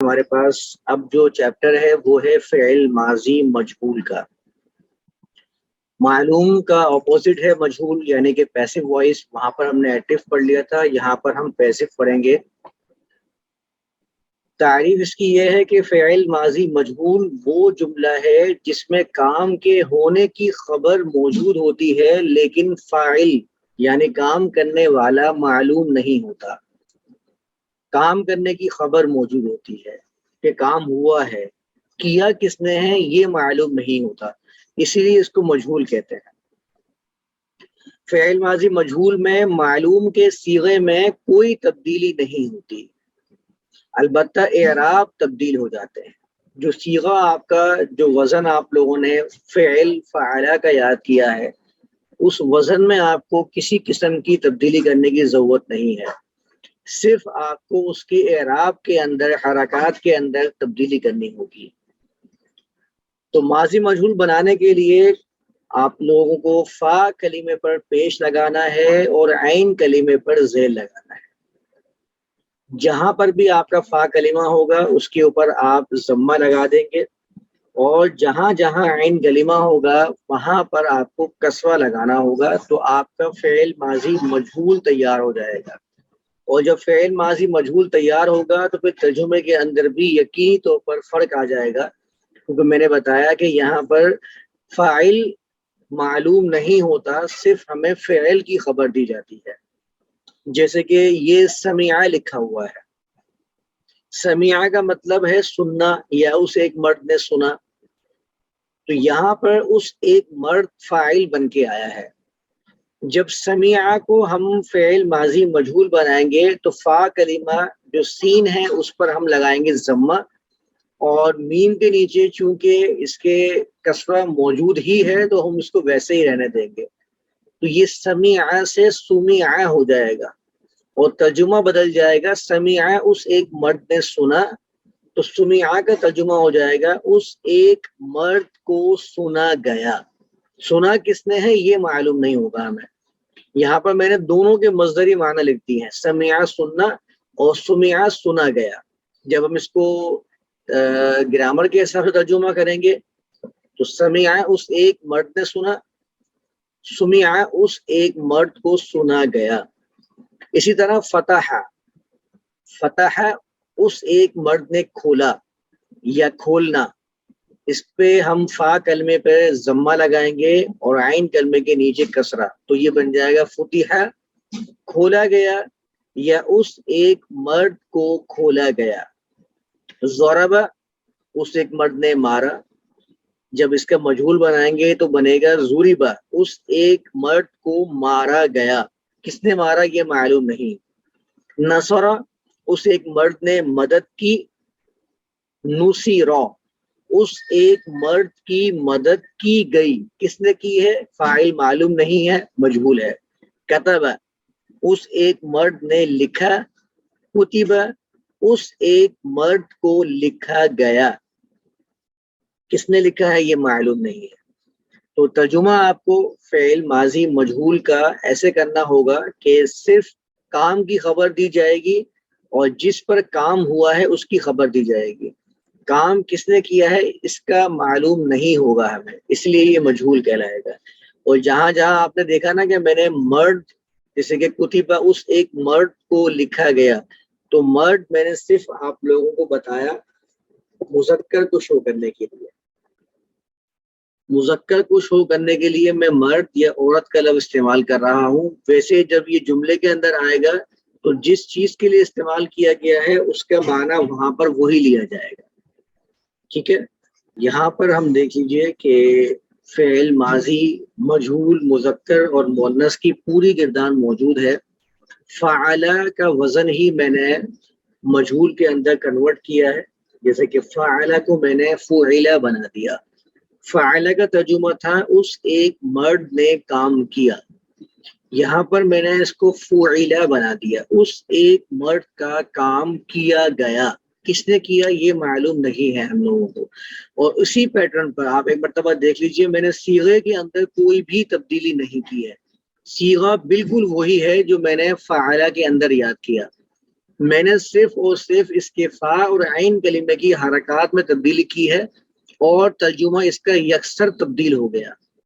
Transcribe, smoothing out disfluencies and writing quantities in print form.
ہمارے پاس اب جو چیپٹر ہے وہ ہے فعل ماضی مجہول کا. معلوم کا اپوزٹ ہے مجہول، یعنی کہ پیسو وائس. وہاں پر ہم نے ایکٹیو پڑھ لیا تھا، یہاں پر ہم پیسو پڑھیں گے. تعریف اس کی یہ ہے کہ فعل ماضی مجہول وہ جملہ ہے جس میں کام کے ہونے کی خبر موجود ہوتی ہے لیکن فاعل یعنی کام کرنے والا معلوم نہیں ہوتا. کام کرنے کی خبر موجود ہوتی ہے کہ کام ہوا ہے، کیا کس نے ہے یہ معلوم نہیں ہوتا، اسی لیے اس کو مجہول کہتے ہیں. فعل ماضی مجہول میں معلوم کے صیغے میں کوئی تبدیلی نہیں ہوتی، البتہ اعراب تبدیل ہو جاتے ہیں. جو صیغہ آپ کا، جو وزن آپ لوگوں نے فعل فعلہ کا یاد کیا ہے، اس وزن میں آپ کو کسی قسم کی تبدیلی کرنے کی ضرورت نہیں ہے، صرف آپ کو اس کے اعراب کے اندر، حرکات کے اندر تبدیلی کرنی ہوگی. تو ماضی مجہول بنانے کے لیے آپ لوگوں کو فا کلمے پر پیش لگانا ہے اور عین کلمے پر ذیل لگانا ہے. جہاں پر بھی آپ کا فا کلمہ ہوگا اس کے اوپر آپ ضمہ لگا دیں گے، اور جہاں جہاں عین کلمہ ہوگا وہاں پر آپ کو کسرہ لگانا ہوگا. تو آپ کا فعل ماضی مجہول تیار ہو جائے گا. اور جب فعل ماضی مجہول تیار ہوگا تو پھر ترجمے کے اندر بھی یقینی طور پر فرق آ جائے گا، کیونکہ میں نے بتایا کہ یہاں پر فاعل معلوم نہیں ہوتا، صرف ہمیں فعل کی خبر دی جاتی ہے. جیسے کہ یہ سمعہ لکھا ہوا ہے، سمعہ کا مطلب ہے سننا، یا اس ایک مرد نے سنا. تو یہاں پر اس ایک مرد فاعل بن کے آیا ہے. جب سمعہ کو ہم فعل ماضی مجہول بنائیں گے تو فا کلمہ جو سین ہے اس پر ہم لگائیں گے ضمہ، اور میم کے نیچے چونکہ اس کے کسرہ موجود ہی ہے تو ہم اس کو ویسے ہی رہنے دیں گے. تو یہ سمعہ سے سمعہ ہو جائے گا اور ترجمہ بدل جائے گا. سمعہ اس ایک مرد نے سنا، تو سمعہ کا ترجمہ ہو جائے گا اس ایک مرد کو سنا گیا. سنا کس نے ہے یہ معلوم نہیں ہوگا ہمیں. یہاں پر میں نے دونوں کے مصدری معنی لکھ دی ہیں، سمعہ سننا اور سمعہ سنا گیا. جب ہم اس کو گرامر کے حساب سے ترجمہ کریں گے تو سمعہ اس ایک مرد نے سنا، سمعہ اس ایک مرد کو سنا گیا. اسی طرح فتح، فتح اس ایک مرد نے کھولا یا کھولنا. اس پہ ہم فا کلمے پہ ضمہ لگائیں گے اور عین کلمے کے نیچے کسرہ، تو یہ بن جائے گا فتح، کھولا گیا یا اس ایک مرد کو کھولا گیا. ضرب اس ایک مرد نے مارا. جب اس کا مجہول بنائیں گے تو بنے گا ضربہ، اس ایک مرد کو مارا گیا. کس نے مارا یہ معلوم نہیں. نصر اس ایک مرد نے مدد کی. نصیر اس ایک مرد کی مدد کی گئی. کس نے کی ہے؟ فاعل معلوم نہیں ہے، مجہول ہے. کتب اس ایک مرد نے لکھا. کتب اس ایک مرد کو لکھا گیا. کس نے لکھا ہے یہ معلوم نہیں ہے. تو ترجمہ آپ کو فعل ماضی مجہول کا ایسے کرنا ہوگا کہ صرف کام کی خبر دی جائے گی اور جس پر کام ہوا ہے اس کی خبر دی جائے گی. کام کس نے کیا ہے اس کا معلوم نہیں ہوگا ہمیں، اس لیے یہ مجہول کہلائے گا. اور جہاں جہاں آپ نے دیکھا نا کہ میں نے مرد، جیسے کہ کتبہ اس ایک مرد کو لکھا گیا، تو مرد میں نے صرف آپ لوگوں کو بتایا مذکر کو شو کرنے کے لیے. مذکر کو شو کرنے کے لیے میں مرد یا عورت کا لفظ استعمال کر رہا ہوں. ویسے جب یہ جملے کے اندر آئے گا تو جس چیز کے لیے استعمال کیا گیا ہے اس کا معنی وہاں پر وہی لیا جائے گا. ٹھیک ہے، یہاں پر ہم دیکھ لیجئے کہ فعل ماضی مجہول مذکر اور مؤنث کی پوری گردان موجود ہے. فعلہ کا وزن ہی میں نے مجہول کے اندر کنورٹ کیا ہے، جیسے کہ فعلہ کو میں نے فعلہ بنا دیا. فعلہ کا ترجمہ تھا اس ایک مرد نے کام کیا. یہاں پر میں نے اس کو فعلہ بنا دیا، اس ایک مرد کا کام کیا گیا. کس نے کیا یہ معلوم نہیں ہے ہم لوگوں کو. اور اسی پیٹرن پر آپ ایک مرتبہ دیکھ لیجئے، میں نے صیغے کے اندر کوئی بھی تبدیلی نہیں کی ہے. صیغہ بالکل وہی ہے جو میں نے فعلہ کے اندر یاد کیا. میں نے صرف اور صرف اس کے فا اور عین کلمے کی حرکات میں تبدیلی کی ہے اور ترجمہ اس کا یکسر تبدیل ہو گیا.